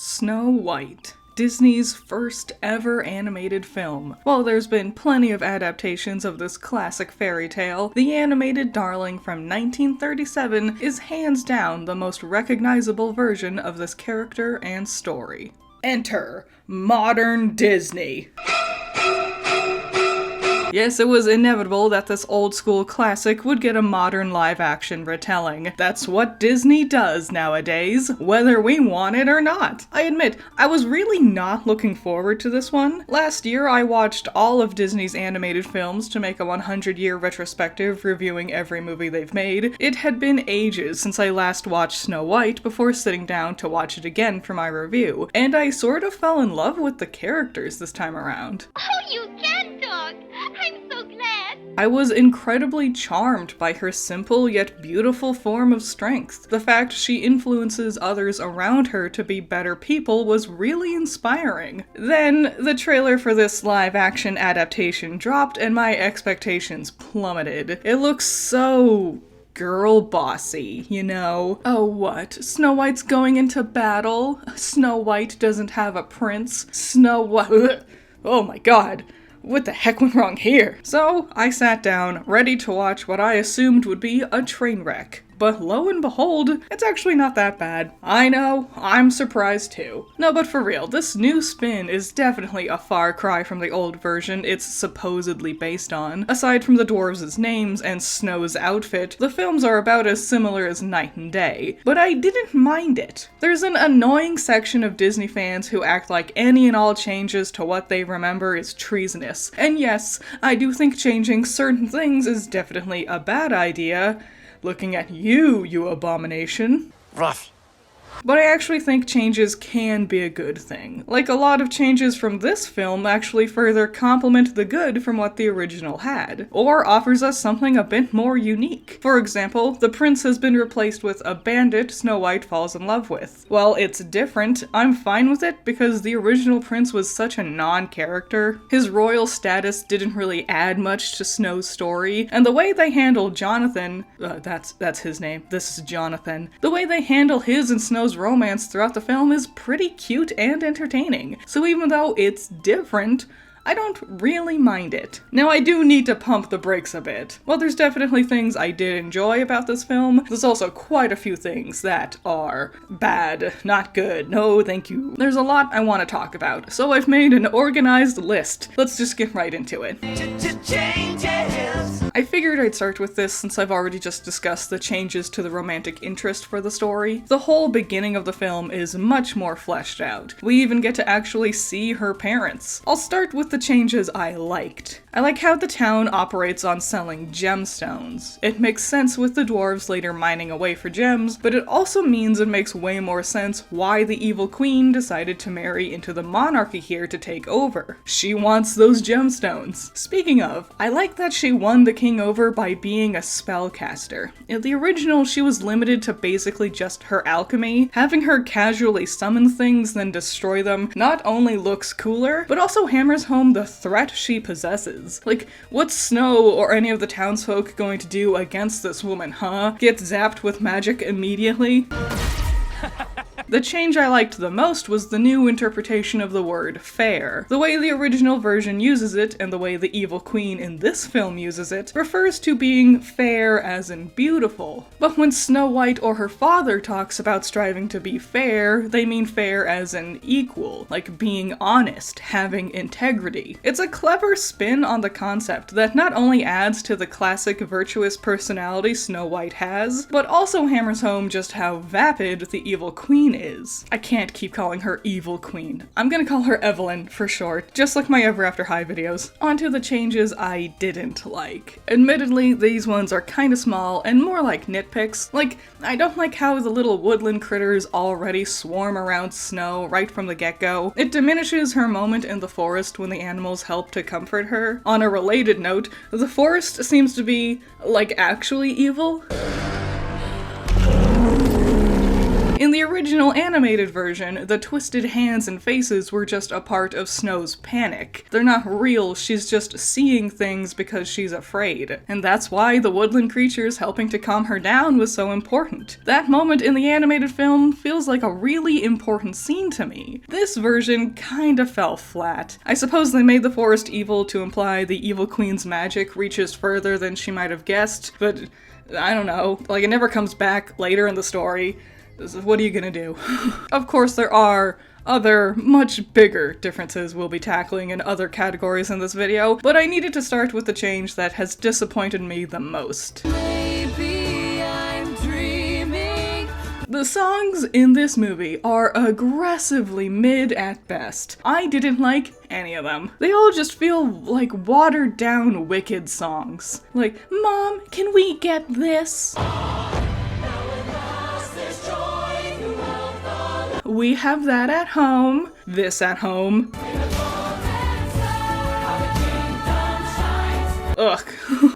Snow White, Disney's first ever animated film. While there's been plenty of adaptations of this classic fairy tale, the animated darling from 1937 is hands down the most recognizable version of this character and story. Enter modern Disney. Yes, it was inevitable that this old school classic would get a modern live-action retelling. That's what Disney does nowadays, whether we want it or not. I admit, I was really not looking forward to this one. Last year, I watched all of Disney's animated films to make a 100-year retrospective reviewing every movie they've made. It had been ages since I last watched Snow White before sitting down to watch it again for my review, and I sort of fell in love with the characters this time around. Oh, you can talk! I'm so glad! I was incredibly charmed by her simple yet beautiful form of strength. The fact she influences others around her to be better people was really inspiring. Then, the trailer for this live-action adaptation dropped and my expectations plummeted. It looks so girl bossy, you know? Oh what? Snow White's going into battle? Snow White doesn't have a prince? Snow White— oh my god. What the heck went wrong here? So, I sat down, ready to watch what I assumed would be a train wreck. But lo and behold, it's actually not that bad. I know, I'm surprised too. No, but for real, this new spin is definitely a far cry from the old version it's supposedly based on. Aside from the dwarves' names and Snow's outfit, the films are about as similar as night and day. But I didn't mind it. There's an annoying section of Disney fans who act like any and all changes to what they remember is treasonous. And yes, I do think changing certain things is definitely a bad idea. Looking at you, you abomination. Rough. But I actually think changes can be a good thing. Like, a lot of changes from this film actually further complement the good from what the original had, or offers us something a bit more unique. For example, the prince has been replaced with a bandit Snow White falls in love with. While it's different, I'm fine with it because the original prince was such a non-character. His royal status didn't really add much to Snow's story, and the way they handle Jonathan— that's his name, this is Jonathan— the way they handle his and Snow's romance throughout the film is pretty cute and entertaining. So even though it's different, I don't really mind it. Now I do need to pump the brakes a bit. While there's definitely things I did enjoy about this film, there's also quite a few things that are bad, not good, no thank you. There's a lot I want to talk about, so I've made an organized list. Let's just get right into it. I figured I'd start with this since I've already just discussed the changes to the romantic interest for the story. The whole beginning of the film is much more fleshed out. We even get to actually see her parents. I'll start with the changes I liked. I like how the town operates on selling gemstones. It makes sense with the dwarves later mining away for gems, but it also means it makes way more sense why the evil queen decided to marry into the monarchy here to take over. She wants those gemstones. Speaking of, I like that she won the king over by being a spellcaster. In the original, she was limited to basically just her alchemy. Having her casually summon things then destroy them not only looks cooler, but also hammers home the threat she possesses. Like, what's Snow or any of the townsfolk going to do against this woman, huh? Get zapped with magic immediately? The change I liked the most was the new interpretation of the word fair. The way the original version uses it, and the way the evil queen in this film uses it, refers to being fair as in beautiful. But when Snow White or her father talks about striving to be fair, they mean fair as in equal, like being honest, having integrity. It's a clever spin on the concept that not only adds to the classic virtuous personality Snow White has, but also hammers home just how vapid the evil queen is. I can't keep calling her Evil Queen. I'm gonna call her Evelyn for short, just like my Ever After High videos. On to the changes I didn't like. Admittedly, these ones are kinda small and more like nitpicks. Like, I don't like how the little woodland critters already swarm around Snow right from the get-go. It diminishes her moment in the forest when the animals help to comfort her. On a related note, the forest seems to be, like, actually evil. In the the original animated version, the twisted hands and faces were just a part of Snow's panic. They're not real, she's just seeing things because she's afraid. And that's why the woodland creatures helping to calm her down was so important. That moment in the animated film feels like a really important scene to me. This version kinda fell flat. I suppose they made the forest evil to imply the evil queen's magic reaches further than she might have guessed, but I don't know, like it never comes back later in the story. What are you gonna do? Of course there are other, much bigger differences we'll be tackling in other categories in this video, but I needed to start with the change that has disappointed me the most. Maybe I'm dreaming. The songs in this movie are aggressively mid at best. I didn't like any of them. They all just feel like watered down Wicked songs. Like, Mom, can we get this? We have that at home. This at home. Ugh.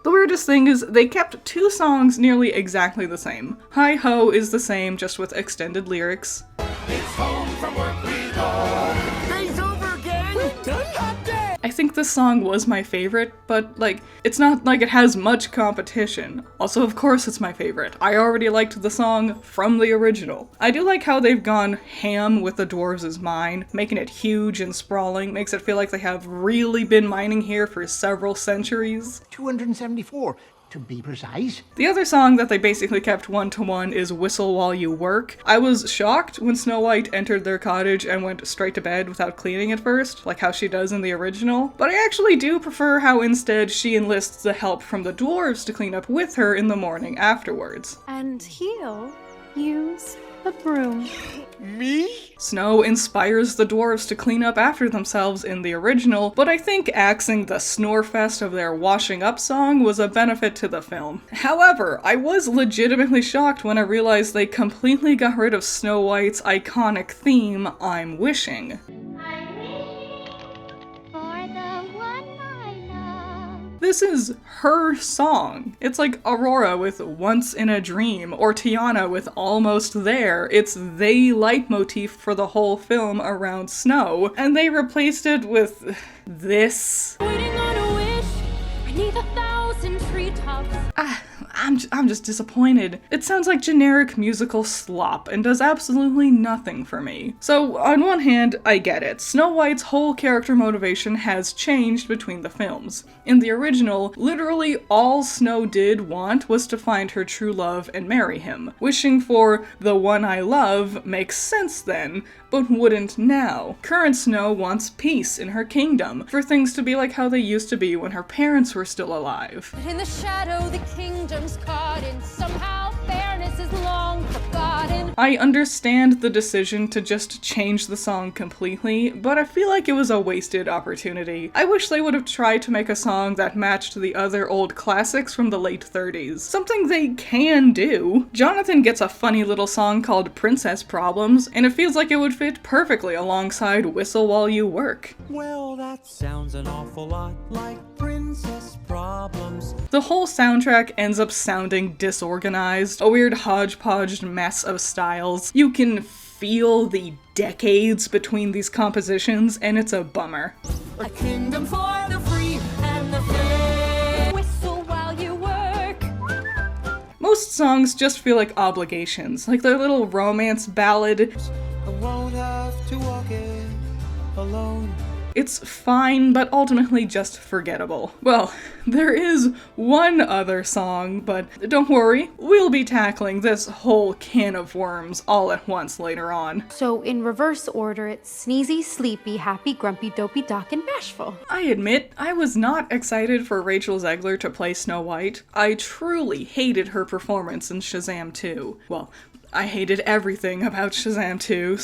The weirdest thing is they kept two songs nearly exactly the same. Hi Ho is the same, just with extended lyrics. It's home from work we go. Day's over again. We're done that day. I think this song was my favorite, but like, it's not like it has much competition. Also, of course it's my favorite. I already liked the song from the original. I do like how they've gone ham with the dwarves' mine, making it huge and sprawling, makes it feel like they have really been mining here for several centuries. 274. To be precise. The other song that they basically kept one-to-one is Whistle While You Work. I was shocked when Snow White entered their cottage and went straight to bed without cleaning at first, like how she does in the original, but I actually do prefer how instead she enlists the help from the dwarves to clean up with her in the morning afterwards. And he'll use a broom. Me? Snow inspires the dwarves to clean up after themselves in the original, but I think axing the snorefest of their washing up song was a benefit to the film. However, I was legitimately shocked when I realized they completely got rid of Snow White's iconic theme, I'm Wishing. I'm wishing for the one I love. This is her song. It's like Aurora with Once in a Dream, or Tiana with Almost There. It's the leitmotif for the whole film around Snow, and they replaced it with this. Waiting on a wish, I need 1,000 treetops. I'm just disappointed. It sounds like generic musical slop and does absolutely nothing for me. So, on one hand, I get it. Snow White's whole character motivation has changed between the films. In the original, literally all Snow did want was to find her true love and marry him. Wishing for the one I love makes sense then, but wouldn't now. Current Snow wants peace in her kingdom, for things to be like how they used to be when her parents were still alive. In the shadow, the kingdom's caught in. Somehow fairness is long forgotten. I understand the decision to just change the song completely, but I feel like it was a wasted opportunity. I wish they would have tried to make a song that matched the other old classics from the late 30s. Something they can do. Jonathan gets a funny little song called Princess Problems, and it feels like it would fit perfectly alongside Whistle While You Work. Well, that sounds an awful lot like Princess Problems. The whole soundtrack ends up sounding disorganized, a weird hodgepodge mess of styles. You can feel the decades between these compositions, and it's a bummer. A kingdom for the free and the fair. Whistle while you work. Most songs just feel like obligations, like their little romance ballad. I won't have to walk it alone. It's fine, but ultimately just forgettable. Well, there is one other song, but don't worry, we'll be tackling this whole can of worms all at once later on. So in reverse order, it's sneezy, sleepy, happy, grumpy, dopey, dock, and bashful. I admit, I was not excited for Rachel Zegler to play Snow White. I truly hated her performance in Shazam 2. Well, I hated everything about Shazam 2,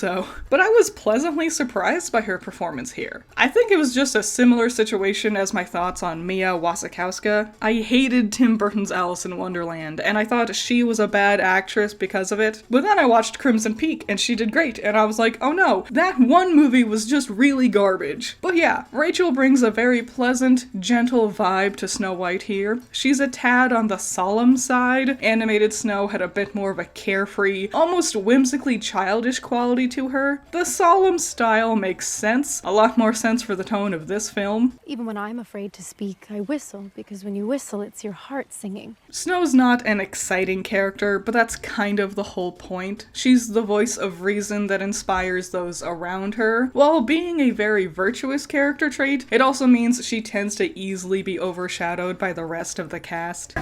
but I was pleasantly surprised by her performance here. I think it was just a similar situation as my thoughts on Mia Wasikowska. I hated Tim Burton's Alice in Wonderland, and I thought she was a bad actress because of it. But then I watched Crimson Peak, and she did great, and I was like, oh no, that one movie was just really garbage. But yeah, Rachel brings a very pleasant, gentle vibe to Snow White here. She's a tad on the solemn side. Animated Snow had a bit more of a carefree, very almost whimsically childish quality to her. The solemn style makes sense, a lot more sense for the tone of this film. Even when I'm afraid to speak, I whistle, because when you whistle, it's your heart singing. Snow's not an exciting character, but that's kind of the whole point. She's the voice of reason that inspires those around her. While being a very virtuous character trait, it also means she tends to easily be overshadowed by the rest of the cast.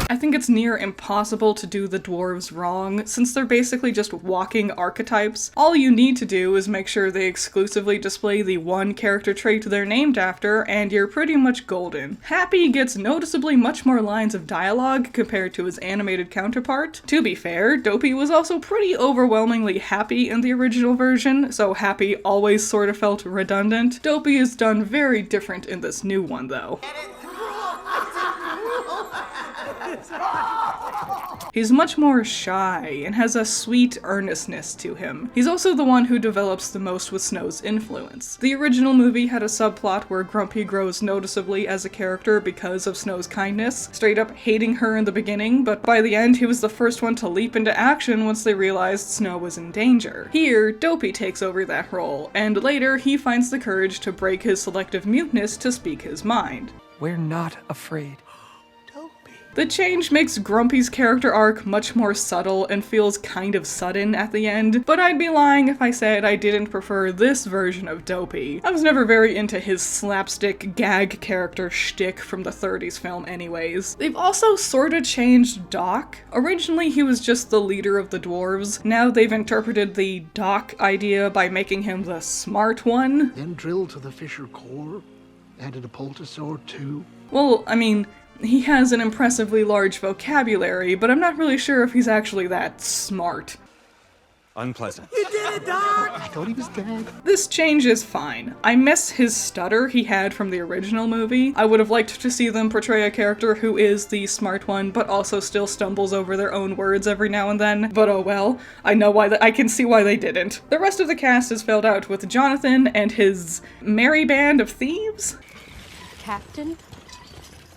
I think it's near impossible to do the dwarves wrong, since they're basically just walking archetypes. All you need to do is make sure they exclusively display the one character trait they're named after, and you're pretty much golden. Happy gets noticeably much more lines of dialogue compared to his animated counterpart. To be fair, Dopey was also pretty overwhelmingly happy in the original version, so Happy always sort of felt redundant. Dopey is done very different in this new one, though. He's much more shy and has a sweet earnestness to him. He's also the one who develops the most with Snow's influence. The original movie had a subplot where Grumpy grows noticeably as a character because of Snow's kindness, straight up hating her in the beginning, but by the end he was the first one to leap into action once they realized Snow was in danger. Here, Dopey takes over that role, and later he finds the courage to break his selective muteness to speak his mind. We're not afraid. The change makes Grumpy's character arc much more subtle and feels kind of sudden at the end, but I'd be lying if I said I didn't prefer this version of Dopey. I was never very into his slapstick gag character shtick from the 30s film anyways. They've also sorta changed Doc. Originally he was just the leader of the dwarves. Now they've interpreted the Doc idea by making him the smart one. Then drilled to the Fisher core. Added a poultice or two. Well, I mean, he has an impressively large vocabulary, but I'm not really sure if he's actually that smart. Unpleasant. I thought he was dead. This change is fine. I miss his stutter he had from the original movie. I would have liked to see them portray a character who is the smart one, but also still stumbles over their own words every now and then. But oh well, I know why I can see why they didn't. The rest of the cast is filled out with Jonathan and his merry band of thieves. Captain?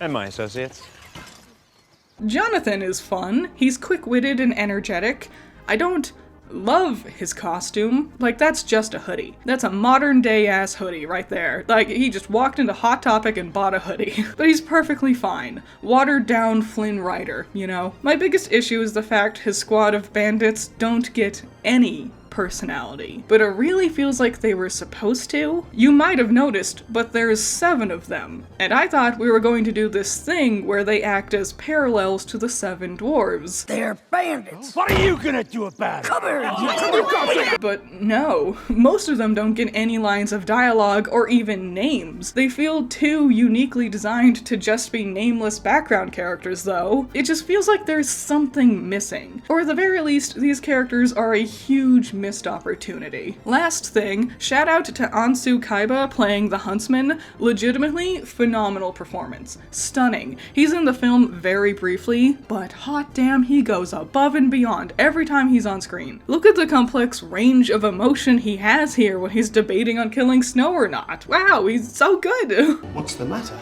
And my associates. Jonathan is fun. He's quick-witted and energetic. I don't love his costume. Like, that's just a hoodie. That's a modern-day ass hoodie right there. Like, he just walked into Hot Topic and bought a hoodie. But he's perfectly fine. Watered-down Flynn Rider, you know? My biggest issue is the fact his squad of bandits don't get any personality, but it really feels like they were supposed to. You might have noticed, but there's 7 of them, and I thought we were going to do this thing where they act as parallels to the 7 dwarves. They're bandits. What are you gonna do about it? Come here. But no, most of them don't get any lines of dialogue or even names. They feel too uniquely designed to just be nameless background characters though. It just feels like there's something missing. Or at the very least, these characters are a huge missed opportunity. Last thing, shout out to Ansu Kaiba playing the Huntsman. Legitimately phenomenal performance. Stunning. He's in the film very briefly, but hot damn he goes above and beyond every time he's on screen. Look at the complex range of emotion he has here when he's debating on killing Snow or not. Wow, he's so good. What's the matter?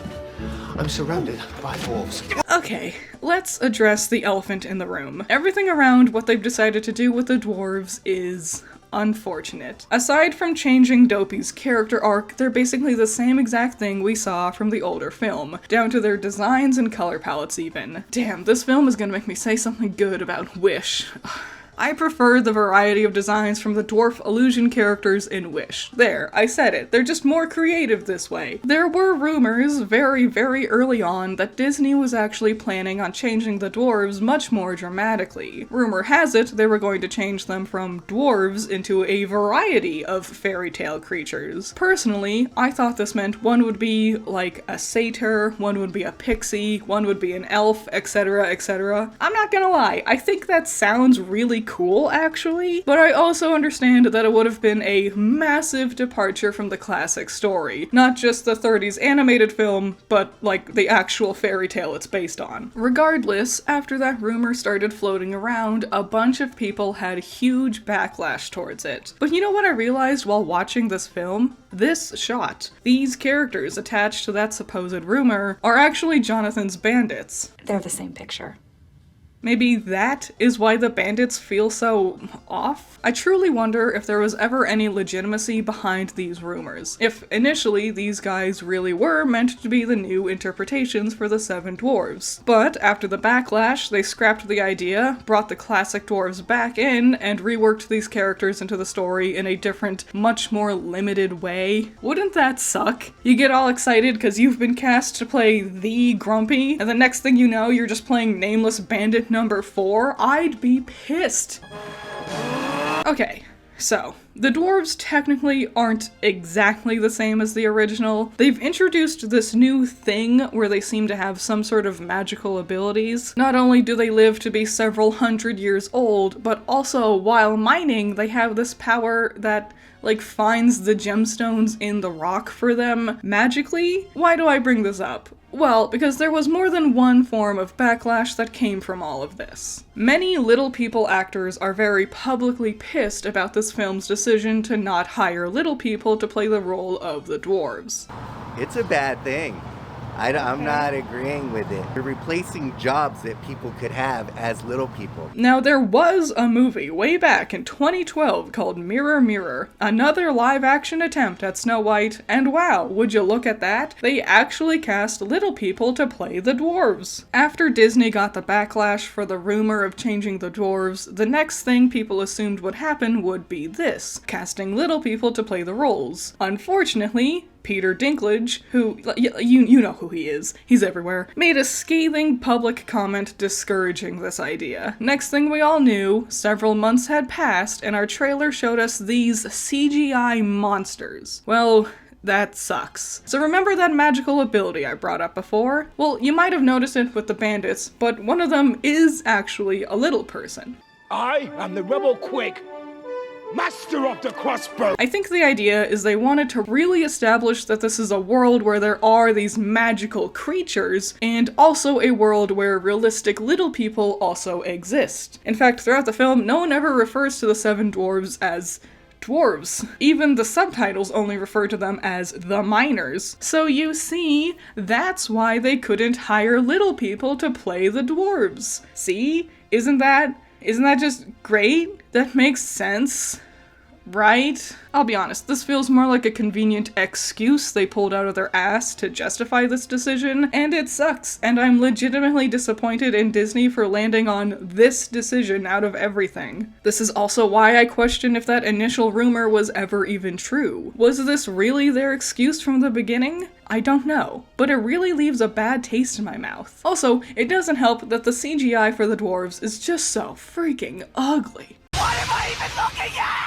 I'm surrounded by dwarves. Okay, let's address the elephant in the room. Everything around what they've decided to do with the dwarves is unfortunate. Aside from changing Dopey's character arc, they're basically the same exact thing we saw from the older film, down to their designs and color palettes even. Damn, this film is gonna make me say something good about Wish. I prefer the variety of designs from the dwarf illusion characters in Wish. There, I said it. They're just more creative this way. There were rumors very, very early on that Disney was actually planning on changing the dwarves much more dramatically. Rumor has it they were going to change them from dwarves into a variety of fairy tale creatures. Personally, I thought this meant one would be like a satyr, one would be a pixie, one would be an elf, etc., etc. I'm not gonna lie, I think that sounds really cool, actually, but I also understand that it would have been a massive departure from the classic story. Not just the 30s animated film, but like the actual fairy tale it's based on. Regardless, after that rumor started floating around, a bunch of people had huge backlash towards it. But you know what I realized while watching this film? This shot. These characters attached to that supposed rumor are actually Jonathan's bandits. They're the same picture. Maybe that is why the bandits feel so off? I truly wonder if there was ever any legitimacy behind these rumors. If initially these guys really were meant to be the new interpretations for the Seven Dwarves. But after the backlash, they scrapped the idea, brought the classic dwarves back in, and reworked these characters into the story in a different, much more limited way. Wouldn't that suck? You get all excited because you've been cast to play the Grumpy, and the next thing you know, you're just playing nameless bandit number 4? I'd be pissed. Okay, so the dwarves technically aren't exactly the same as the original. They've introduced this new thing where they seem to have some sort of magical abilities. Not only do they live to be several hundred years old, but also while mining, they have this power that like finds the gemstones in the rock for them magically. Why do I bring this up? Well, because there was more than one form of backlash that came from all of this. Many Little People actors are very publicly pissed about this film's decision to not hire little people to play the role of the dwarves. It's a bad thing. I'm not agreeing with it. You're replacing jobs that people could have as little people. Now, there was a movie way back in 2012 called Mirror Mirror, another live-action attempt at Snow White, and wow, would you look at that? They actually cast little people to play the dwarves. After Disney got the backlash for the rumor of changing the dwarves, the next thing people assumed would happen would be this, casting little people to play the roles. Unfortunately, Peter Dinklage, who, you know who he is, he's everywhere, made a scathing public comment discouraging this idea. Next thing we all knew, several months had passed and our trailer showed us these CGI monsters. Well, that sucks. So remember that magical ability I brought up before? Well, you might have noticed it with the bandits, but one of them is actually a little person. I am the Rebel Quake, master of the crossbow. I think the idea is they wanted to really establish that this is a world where there are these magical creatures, and also a world where realistic little people also exist. In fact, throughout the film, no one ever refers to the Seven Dwarves as dwarves. Even the subtitles only refer to them as the miners. So you see, that's why they couldn't hire little people to play the dwarves. See? Isn't that just great? That makes sense, right? I'll be honest, this feels more like a convenient excuse they pulled out of their ass to justify this decision, and it sucks, and I'm legitimately disappointed in Disney for landing on this decision out of everything. This is also why I question if that initial rumor was ever even true. Was this really their excuse from the beginning? I don't know, but it really leaves a bad taste in my mouth. Also, it doesn't help that the CGI for the dwarves is just so freaking ugly. What am I even looking at?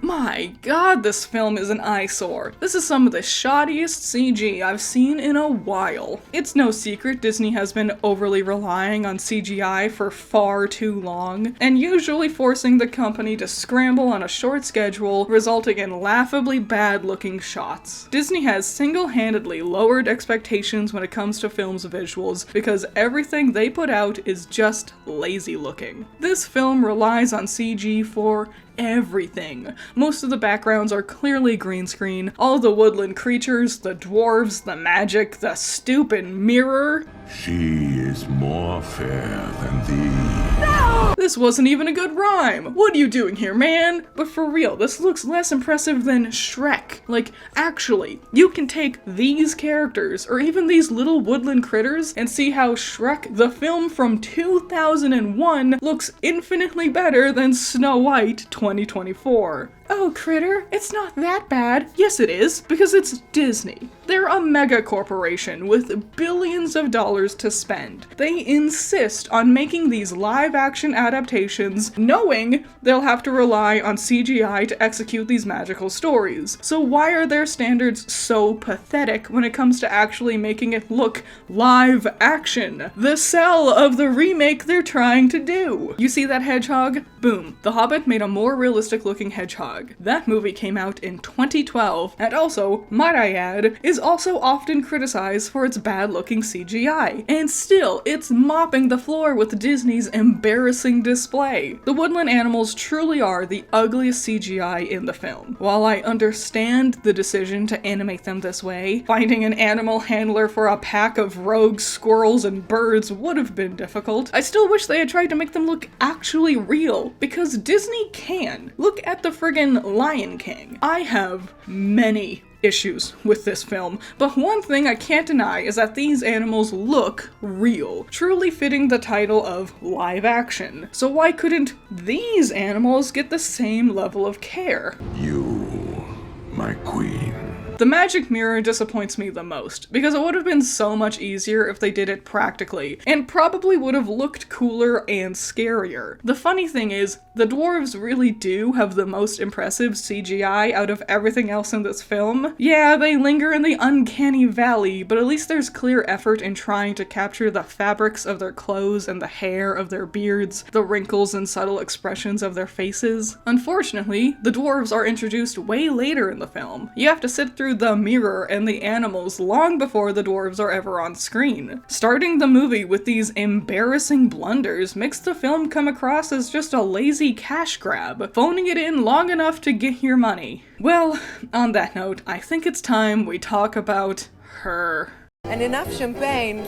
My god, this film is an eyesore. This is some of the shoddiest CG I've seen in a while. It's no secret Disney has been overly relying on CGI for far too long, and usually forcing the company to scramble on a short schedule, resulting in laughably bad-looking shots. Disney has single-handedly lowered expectations when it comes to film's visuals because everything they put out is just lazy looking. This film relies on CG for everything. Most of the backgrounds are clearly green screen. All the woodland creatures, the dwarves, the magic, the stupid mirror. She is more fair than thee. No! This wasn't even a good rhyme. What are you doing here, man? But for real, this looks less impressive than Shrek. Like, actually, you can take these characters, or even these little woodland critters, and see how Shrek, the film from 2001, looks infinitely better than Snow White 2024. "Oh, Critter, it's not that bad." Yes, it is, because it's Disney. They're a mega corporation with billions of dollars to spend. They insist on making these live-action adaptations, knowing they'll have to rely on CGI to execute these magical stories. So why are their standards so pathetic when it comes to actually making it look live action? The sell of the remake they're trying to do. You see that hedgehog? Boom. The Hobbit made a more realistic looking hedgehog. That movie came out in 2012, and also, might I add, is also often criticized for its bad-looking CGI. And still, it's mopping the floor with Disney's embarrassing display. The woodland animals truly are the ugliest CGI in the film. While I understand the decision to animate them this way, finding an animal handler for a pack of rogue squirrels and birds would have been difficult. I still wish they had tried to make them look actually real, because Disney can. Look at the friggin' Lion King. I have many issues with this film, but one thing I can't deny is that these animals look real, truly fitting the title of live action. So why couldn't these animals get the same level of care? You, my queen. The magic mirror disappoints me the most, because it would have been so much easier if they did it practically, and probably would have looked cooler and scarier. The funny thing is, the dwarves really do have the most impressive CGI out of everything else in this film. Yeah, they linger in the uncanny valley, but at least there's clear effort in trying to capture the fabrics of their clothes and the hair of their beards, the wrinkles and subtle expressions of their faces. Unfortunately, the dwarves are introduced way later in the film. You have to sit through the mirror and the animals long before the dwarves are ever on screen. Starting the movie with these embarrassing blunders makes the film come across as just a lazy cash grab, phoning it in long enough to get your money. Well, on that note, I think it's time we talk about her. And enough champagne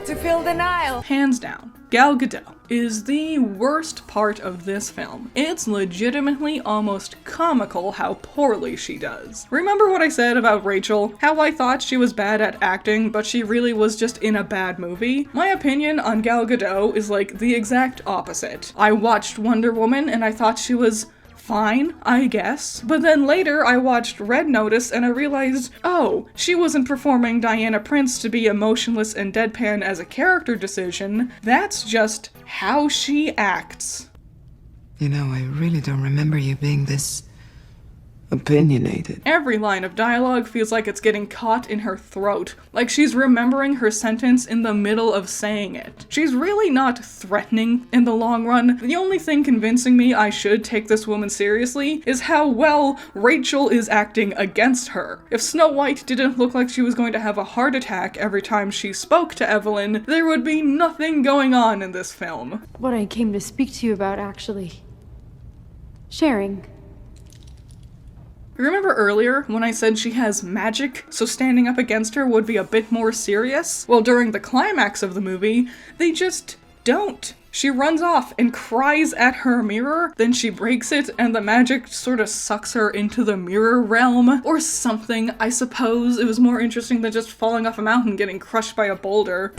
to fill the Nile. Hands down, Gal Gadot is the worst part of this film. It's legitimately almost comical how poorly she does. Remember what I said about Rachel? How I thought she was bad at acting, but she really was just in a bad movie? My opinion on Gal Gadot is like the exact opposite. I watched Wonder Woman and I thought she was fine, I guess. But then later I watched Red Notice and I realized, oh, she wasn't performing Diana Prince to be emotionless and deadpan as a character decision. That's just how she acts. You know, I really don't remember you being this opinionated. Every line of dialogue feels like it's getting caught in her throat, like she's remembering her sentence in the middle of saying it. She's really not threatening in the long run. The only thing convincing me I should take this woman seriously is how well Rachel is acting against her. If Snow White didn't look like she was going to have a heart attack every time she spoke to Evelyn, there would be nothing going on in this film. What I came to speak to you about, actually. Sharing. Remember earlier when I said she has magic, so standing up against her would be a bit more serious? Well, during the climax of the movie, they just don't. She runs off and cries at her mirror, then she breaks it and the magic sort of sucks her into the mirror realm, or something, I suppose. It was more interesting than just falling off a mountain getting crushed by a boulder.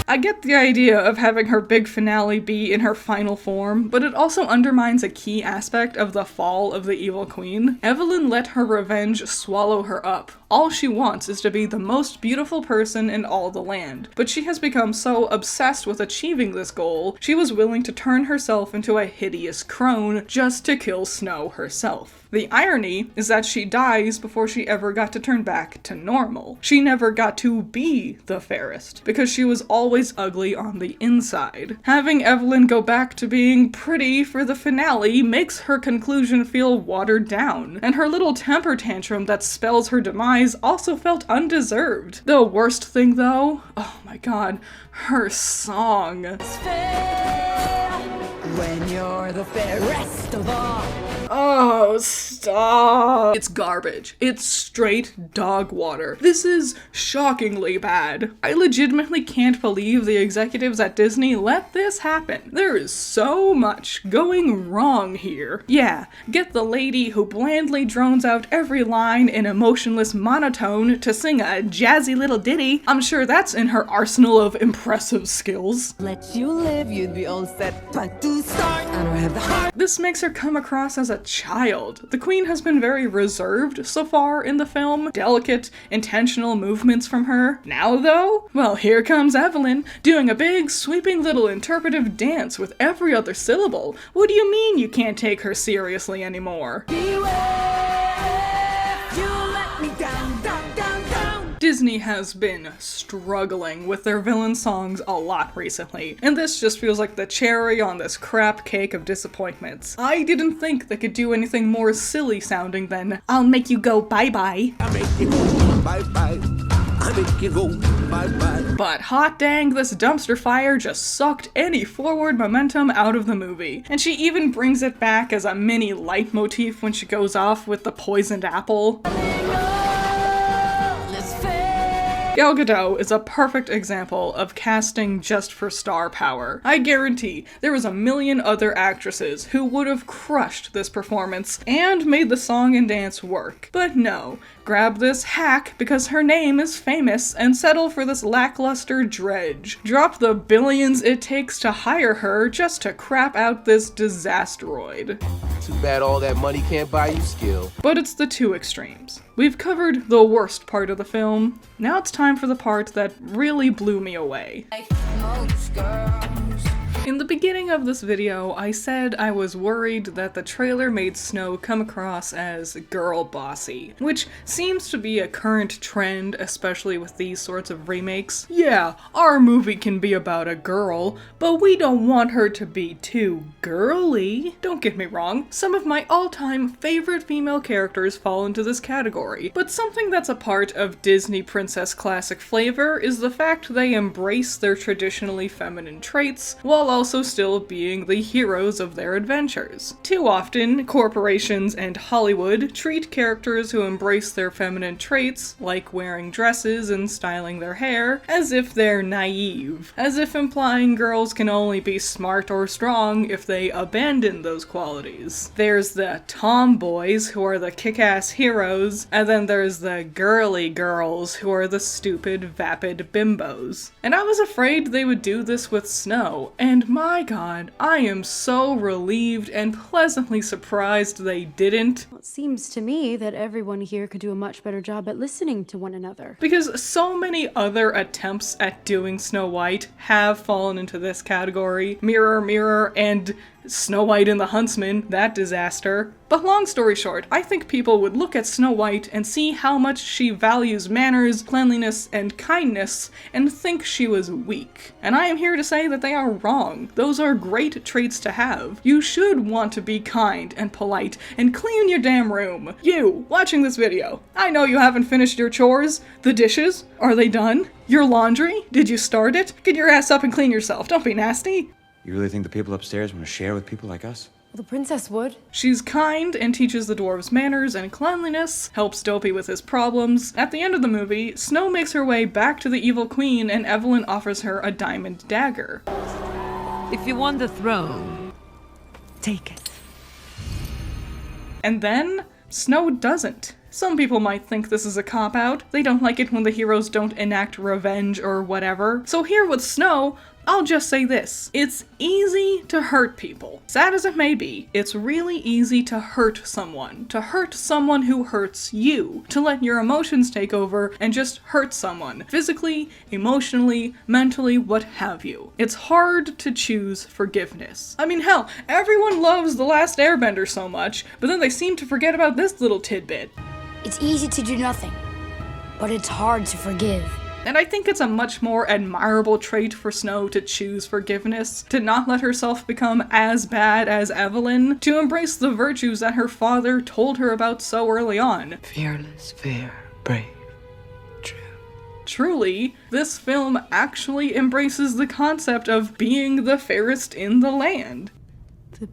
I get the idea of having her big finale be in her final form, but it also undermines a key aspect of the fall of the evil queen. Evelyn let her revenge swallow her up. All she wants is to be the most beautiful person in all the land, but she has become so obsessed with achieving this goal, she was willing to turn herself into a hideous crone just to kill Snow herself. The irony is that she dies before she ever got to turn back to normal. She never got to be the fairest, because she was always ugly on the inside. Having Evelyn go back to being pretty for the finale makes her conclusion feel watered down, and her little temper tantrum that spells her demise also felt undeserved. The worst thing though, oh my god, her song. When you're the fairest of all. Oh, stop. It's garbage. It's straight dog water. This is shockingly bad. I legitimately can't believe the executives at Disney let this happen. There is so much going wrong here. Yeah, get the lady who blandly drones out every line in emotionless monotone to sing a jazzy little ditty. I'm sure that's in her arsenal of impressive skills. Let you live, you'd be all set, but to start, I don't have the heart. This makes her come across as a child. The Queen has been very reserved so far in the film. Delicate, intentional movements from her. Now though? Well, here comes Evelyn, doing a big, sweeping little interpretive dance with every other syllable. What do you mean you can't take her seriously anymore? Disney has been struggling with their villain songs a lot recently, and this just feels like the cherry on this crap cake of disappointments. I didn't think they could do anything more silly sounding than "I'll make you go bye-bye." I make you go bye-bye. I make you go bye-bye. But hot dang, this dumpster fire just sucked any forward momentum out of the movie. And she even brings it back as a mini leitmotif when she goes off with the poisoned apple. Gal Gadot is a perfect example of casting just for star power. I guarantee there was a million other actresses who would have crushed this performance and made the song and dance work. But no, grab this hack because her name is famous and settle for this lackluster dredge. Drop the billions it takes to hire her just to crap out this disasteroid. Too bad all that money can't buy you skill. But it's the two extremes. We've covered the worst part of the film. Now it's time for the part that really blew me away. In the beginning of this video, I said I was worried that the trailer made Snow come across as girl bossy, which seems to be a current trend, especially with these sorts of remakes. Yeah, our movie can be about a girl, but we don't want her to be too girly. Don't get me wrong, some of my all-time favorite female characters fall into this category, but something that's a part of Disney princess classic flavor is the fact they embrace their traditionally feminine traits, while also still being the heroes of their adventures. Too often, corporations and Hollywood treat characters who embrace their feminine traits, like wearing dresses and styling their hair, as if they're naive, as if implying girls can only be smart or strong if they abandon those qualities. There's the tomboys, who are the kick-ass heroes, and then there's the girly girls, who are the stupid, vapid bimbos. And I was afraid they would do this with Snow, and my god, I am so relieved and pleasantly surprised they didn't. Well, it seems to me that everyone here could do a much better job at listening to one another. Because so many other attempts at doing Snow White have fallen into this category. Mirror, Mirror, and Snow White and the Huntsman, that disaster. But long story short, I think people would look at Snow White and see how much she values manners, cleanliness, and kindness, and think she was weak. And I am here to say that they are wrong. Those are great traits to have. You should want to be kind and polite and clean your damn room. You, watching this video, I know you haven't finished your chores. The dishes, are they done? Your laundry, did you start it? Get your ass up and clean yourself, don't be nasty. You really think the people upstairs want to share with people like us? Well, the princess would. She's kind and teaches the dwarves manners and cleanliness, helps Dopey with his problems. At the end of the movie, Snow makes her way back to the evil queen and Evelyn offers her a diamond dagger. If you want the throne, take it. And then, Snow doesn't. Some people might think this is a cop-out. They don't like it when the heroes don't enact revenge or whatever. So here with Snow, I'll just say this. It's easy to hurt people. Sad as it may be, it's really easy to hurt someone who hurts you, to let your emotions take over and just hurt someone, physically, emotionally, mentally, what have you. It's hard to choose forgiveness. I mean, hell, everyone loves The Last Airbender so much, but then they seem to forget about this little tidbit. It's easy to do nothing, but it's hard to forgive. And I think it's a much more admirable trait for Snow to choose forgiveness, to not let herself become as bad as Evelyn, to embrace the virtues that her father told her about so early on. Fearless, fair, brave, true. Truly, this film actually embraces the concept of being the fairest in the land. The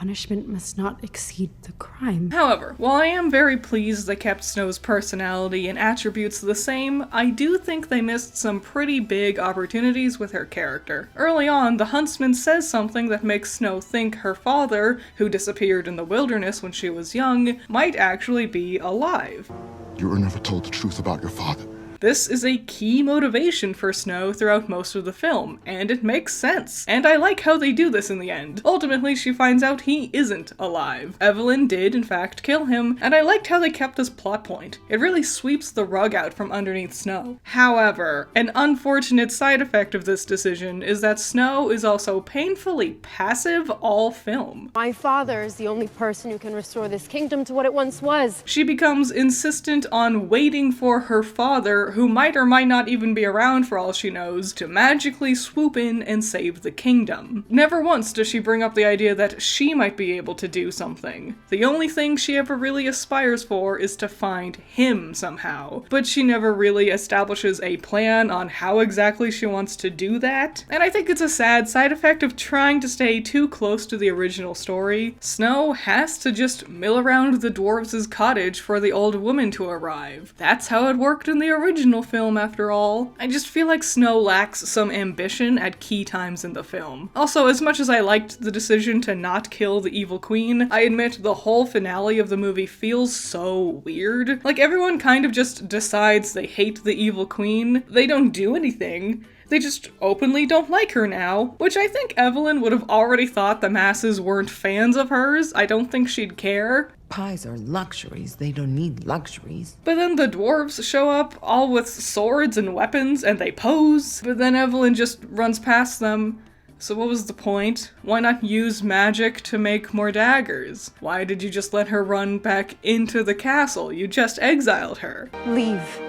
punishment must not exceed the crime. However, while I am very pleased they kept Snow's personality and attributes the same, I do think they missed some pretty big opportunities with her character. Early on, the huntsman says something that makes Snow think her father, who disappeared in the wilderness when she was young, might actually be alive. You were never told the truth about your father. This is a key motivation for Snow throughout most of the film, and it makes sense. And I like how they do this in the end. Ultimately, she finds out he isn't alive. Evelyn did, in fact, kill him, and I liked how they kept this plot point. It really sweeps the rug out from underneath Snow. However, an unfortunate side effect of this decision is that Snow is also painfully passive all film. My father is the only person who can restore this kingdom to what it once was. She becomes insistent on waiting for her father, who might or might not even be around for all she knows, to magically swoop in and save the kingdom. Never once does she bring up the idea that she might be able to do something. The only thing she ever really aspires for is to find him somehow, but she never really establishes a plan on how exactly she wants to do that. And I think it's a sad side effect of trying to stay too close to the original story. Snow has to just mill around the dwarves' cottage for the old woman to arrive. That's how it worked in the original film, after all. I just feel like Snow lacks some ambition at key times in the film. Also, as much as I liked the decision to not kill the evil queen, I admit the whole finale of the movie feels so weird. Like, everyone kind of just decides they hate the evil queen. They don't do anything. They just openly don't like her now, which I think Evelyn would have already thought the masses weren't fans of hers. I don't think she'd care. Pies are luxuries. They don't need luxuries. But then the dwarves show up, all with swords and weapons, and they pose. But then Evelyn just runs past them. So what was the point? Why not use magic to make more daggers? Why did you just let her run back into the castle? You just exiled her. Leave.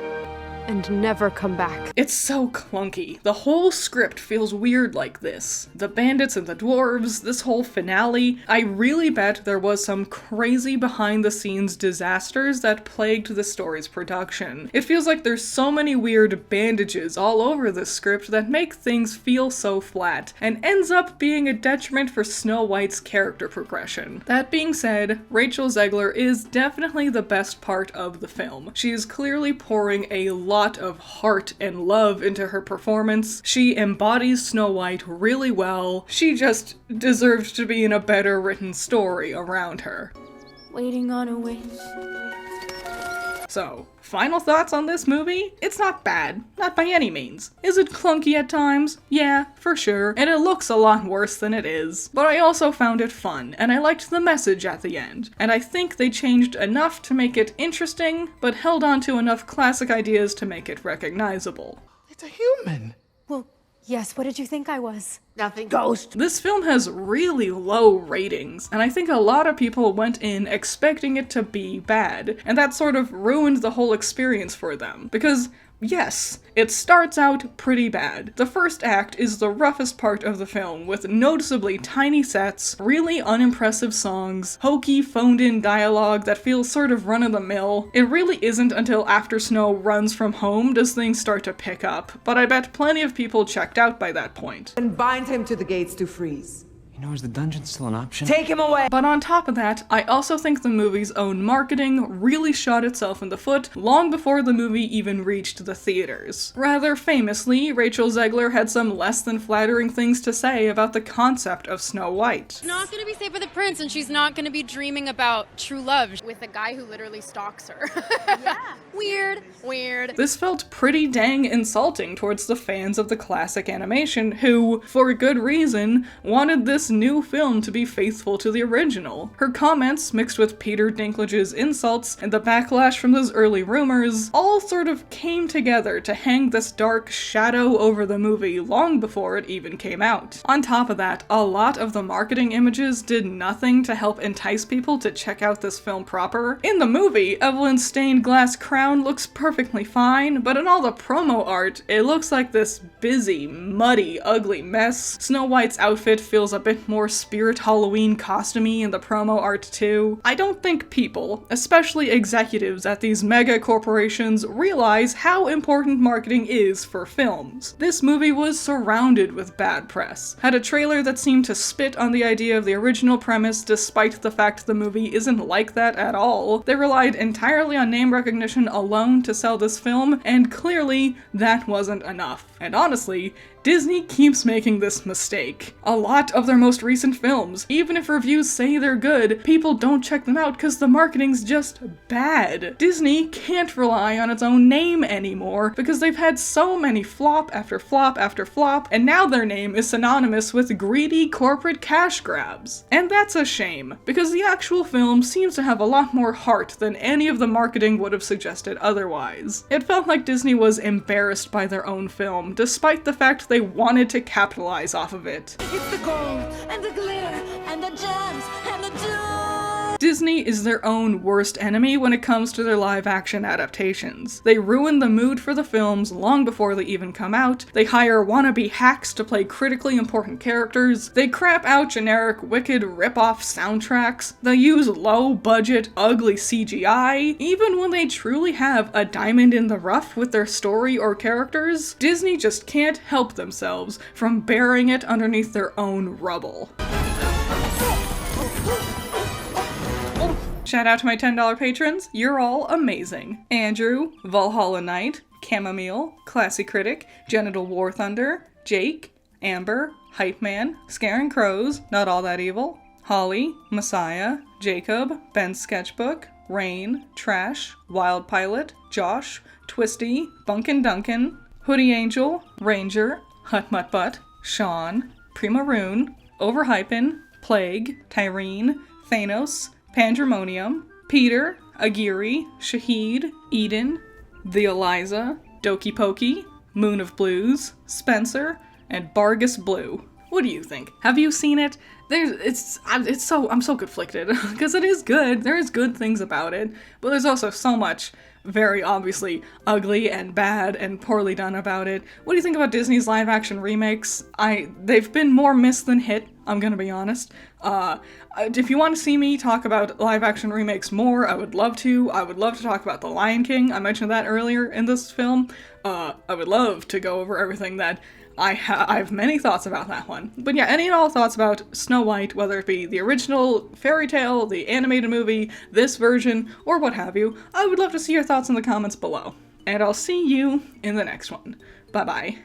And never come back. It's so clunky. The whole script feels weird like this. The bandits and the dwarves, this whole finale. I really bet there was some crazy behind-the-scenes disasters that plagued the story's production. It feels like there's so many weird bandages all over this script that make things feel so flat, and ends up being a detriment for Snow White's character progression. That being said, Rachel Zegler is definitely the best part of the film. She is clearly pouring a lot of heart and love into her performance. She embodies Snow White really well. She just deserves to be in a better written story around her. Waiting on a wish. So, final thoughts on this movie? It's not bad. Not by any means. Is it clunky at times? Yeah, for sure. And it looks a lot worse than it is. But I also found it fun, and I liked the message at the end. And I think they changed enough to make it interesting, but held on to enough classic ideas to make it recognizable. It's a human. Well, yes, what did you think I was? Nothing. Ghost. This film has really low ratings, and I think a lot of people went in expecting it to be bad, and that sort of ruined the whole experience for them. Because, yes, it starts out pretty bad. The first act is the roughest part of the film, with noticeably tiny sets, really unimpressive songs, hokey phoned-in dialogue that feels sort of run-of-the-mill. It really isn't until after Snow runs from home does things start to pick up, but I bet plenty of people checked out by that point. And bind him to the gates to freeze. You know, is the dungeon still an option? Take him away! But on top of that, I also think the movie's own marketing really shot itself in the foot long before the movie even reached the theaters. Rather famously, Rachel Zegler had some less than flattering things to say about the concept of Snow White. She's not gonna be safe with the prince, and she's not gonna be dreaming about true love with a guy who literally stalks her. Yeah. Weird. This felt pretty dang insulting towards the fans of the classic animation who, for good reason, wanted this new film to be faithful to the original. Her comments, mixed with Peter Dinklage's insults and the backlash from those early rumors, all sort of came together to hang this dark shadow over the movie long before it even came out. On top of that, a lot of the marketing images did nothing to help entice people to check out this film proper. In the movie, Evelyn's stained glass crown looks perfectly fine, but in all the promo art, it looks like this busy, muddy, ugly mess. Snow White's outfit feels a bit bit more Spirit Halloween costumey in the promo art too. I don't think people, especially executives at these mega corporations, realize how important marketing is for films. This movie was surrounded with bad press, had a trailer that seemed to spit on the idea of the original premise despite the fact the movie isn't like that at all. They relied entirely on name recognition alone to sell this film, and clearly that wasn't enough. And honestly, Disney keeps making this mistake. A lot of their most recent films, even if reviews say they're good, people don't check them out because the marketing's just bad. Disney can't rely on its own name anymore because they've had so many flop after flop after flop, and now their name is synonymous with greedy corporate cash grabs. And that's a shame, because the actual film seems to have a lot more heart than any of the marketing would have suggested otherwise. It felt like Disney was embarrassed by their own film, despite the fact they wanted to capitalize off of it. It's the gold and the glitter and the gems and the jewels. Disney is their own worst enemy when it comes to their live-action adaptations. They ruin the mood for the films long before they even come out, they hire wannabe hacks to play critically important characters, they crap out generic, wicked, rip-off soundtracks, they use low-budget, ugly CGI, even when they truly have a diamond in the rough with their story or characters. Disney just can't help themselves from burying it underneath their own rubble. Shout out to my $10 patrons, you're all amazing. Andrew, Valhalla Knight, Chamomile, Classy Critic, Genital War Thunder, Jake, Amber, Hype Man, Scaring Crows, Not All That Evil, Holly, Messiah, Jacob, Ben's Sketchbook, Rain, Trash, Wild Pilot, Josh, Twisty, Bunkin' Duncan, Hoodie Angel, Ranger, Hut Mutt Butt, Sean, Primaroon, Overhypin, Plague, Tyrene, Thanos, Pandemonium, Peter, Aguirre, Shahid, Eden, The Eliza, Doki Pokey, Moon of Blues, Spencer, and Bargus Blue. What do you think? Have you seen it? I'm so conflicted because it is good. There is good things about it, but there's also so much very obviously ugly and bad and poorly done about it. What do you think about Disney's live-action remakes? They've been more miss than hit, I'm gonna be honest. If you want to see me talk about live-action remakes more, I would love to. I would love to talk about The Lion King. I mentioned that earlier in this film. I would love to go over everything that I have many thoughts about that one. But yeah, any and all thoughts about Snow White, whether it be the original fairy tale, the animated movie, this version, or what have you, I would love to see your thoughts in the comments below. And I'll see you in the next one. Bye-bye.